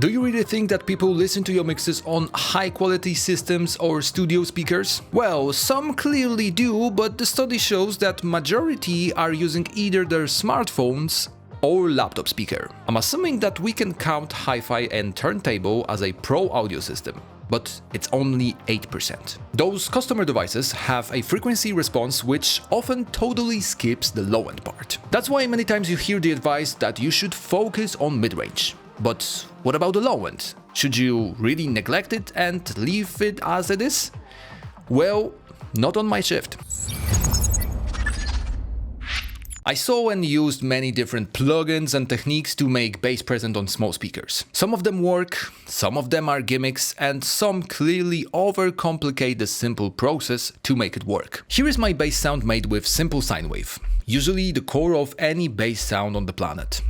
Do you really think that people listen to your mixes on high-quality systems or studio speakers? Well, some clearly do, but the study shows that majority are using either their smartphones or laptop speaker. I'm assuming that we can count hi-fi and turntable as a pro audio system, but it's only 8%. Those customer devices have a frequency response which often totally skips the low-end part. That's why many times you hear the advice that you should focus on mid-range. But what about the low end? Should you really neglect it and leave it as it is? Well, not on my shift. I saw and used many different plugins and techniques to make bass present on small speakers. Some of them work, some of them are gimmicks, and some clearly overcomplicate the simple process to make it work. Here is my bass sound made with simple sine wave, usually the core of any bass sound on the planet.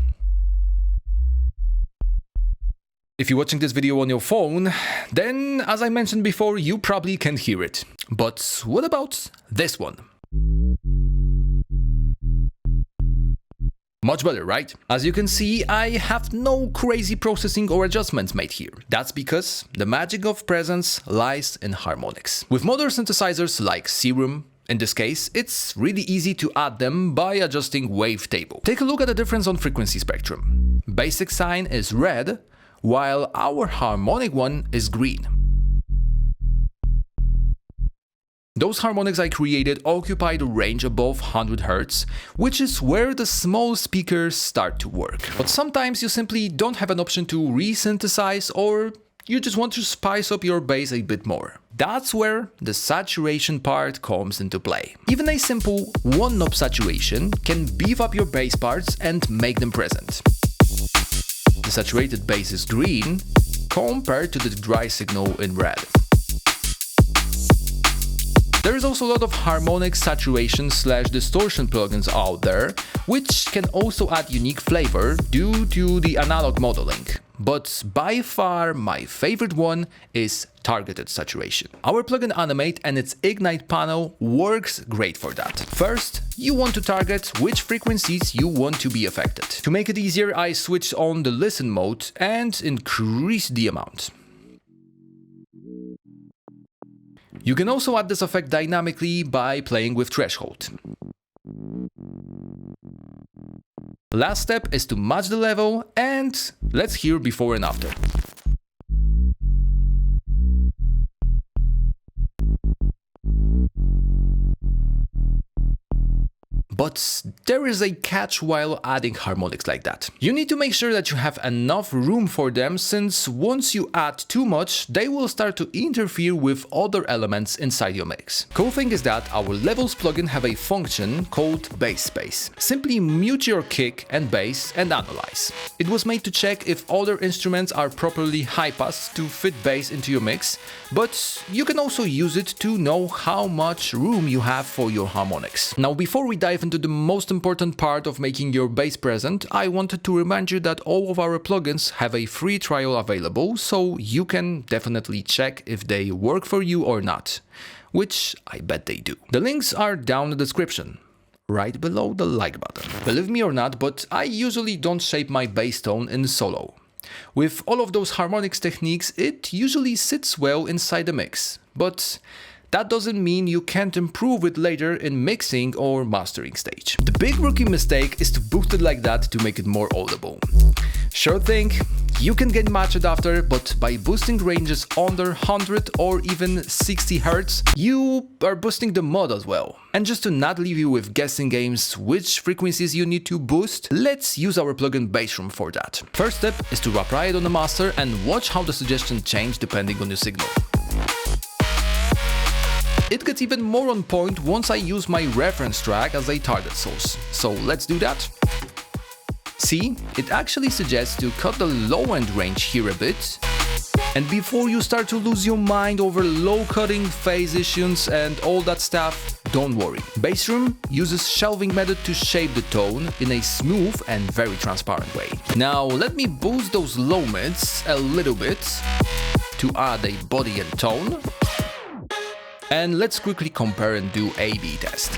If you're watching this video on your phone, then, as I mentioned before, you probably can't hear it. But what about this one? Much better, right? As you can see, I have no crazy processing or adjustments made here. That's because the magic of presence lies in harmonics. With modern synthesizers like Serum, in this case, it's really easy to add them by adjusting wavetable. Take a look at the difference on frequency spectrum. Basic sine is red, while our harmonic one is green. Those harmonics I created occupy the range above 100 Hz, which is where the small speakers start to work. But sometimes you simply don't have an option to re-synthesize, or you just want to spice up your bass a bit more. That's where the saturation part comes into play. Even a simple one-knob saturation can beef up your bass parts and make them present. The saturated bass is green compared to the dry signal in red. There is also a lot of harmonic saturation / distortion plugins out there, which can also add unique flavor due to the analog modeling. But by far my favorite one is targeted saturation. Our plugin Animate and its Ignite panel works great for that. First, you want to target which frequencies you want to be affected. To make it easier, I switched on the listen mode and increased the amount. You can also add this effect dynamically by playing with threshold. Last step is to match the level, and let's hear before and after. But there is a catch while adding harmonics like that. You need to make sure that you have enough room for them, since once you add too much, they will start to interfere with other elements inside your mix. Cool thing is that our levels plugin have a function called bass space. Simply mute your kick and bass and analyze. It was made to check if other instruments are properly high passed to fit bass into your mix, but you can also use it to know how much room you have for your harmonics. Now, before we dive into the most important part of making your bass present, I wanted to remind you that all of our plugins have a free trial available, so you can definitely check if they work for you or not, which I bet they do. The links are down in the description, right below the like button. Believe me or not, but I usually don't shape my bass tone in solo. With all of those harmonics techniques, it usually sits well inside the mix, but that doesn't mean you can't improve it later in mixing or mastering stage. The big rookie mistake is to boost it like that to make it more audible. Sure thing, you can get matched after, but by boosting ranges under 100 or even 60 Hz, you are boosting the mod as well. And just to not leave you with guessing games which frequencies you need to boost, let's use our plugin Bassroom for that. First step is to apply it on the master and watch how the suggestions change depending on your signal. It gets even more on point once I use my reference track as a target source. So let's do that. See, it actually suggests to cut the low end range here a bit. And before you start to lose your mind over low cutting, phase issues and all that stuff, don't worry. Bassroom uses shelving method to shape the tone in a smooth and very transparent way. Now let me boost those low mids a little bit to add a body and tone. And let's quickly compare and do A/B test.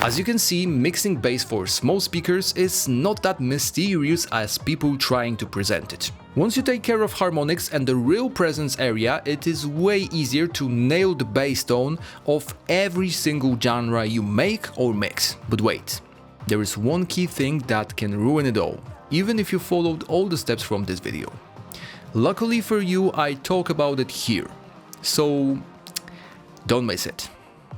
As you can see, mixing bass for small speakers is not that mysterious as people trying to present it. Once you take care of harmonics and the real presence area, it is way easier to nail the bass tone of every single genre you make or mix. But wait, there is one key thing that can ruin it all, even if you followed all the steps from this video. Luckily for you, I talk about it here, so don't miss it.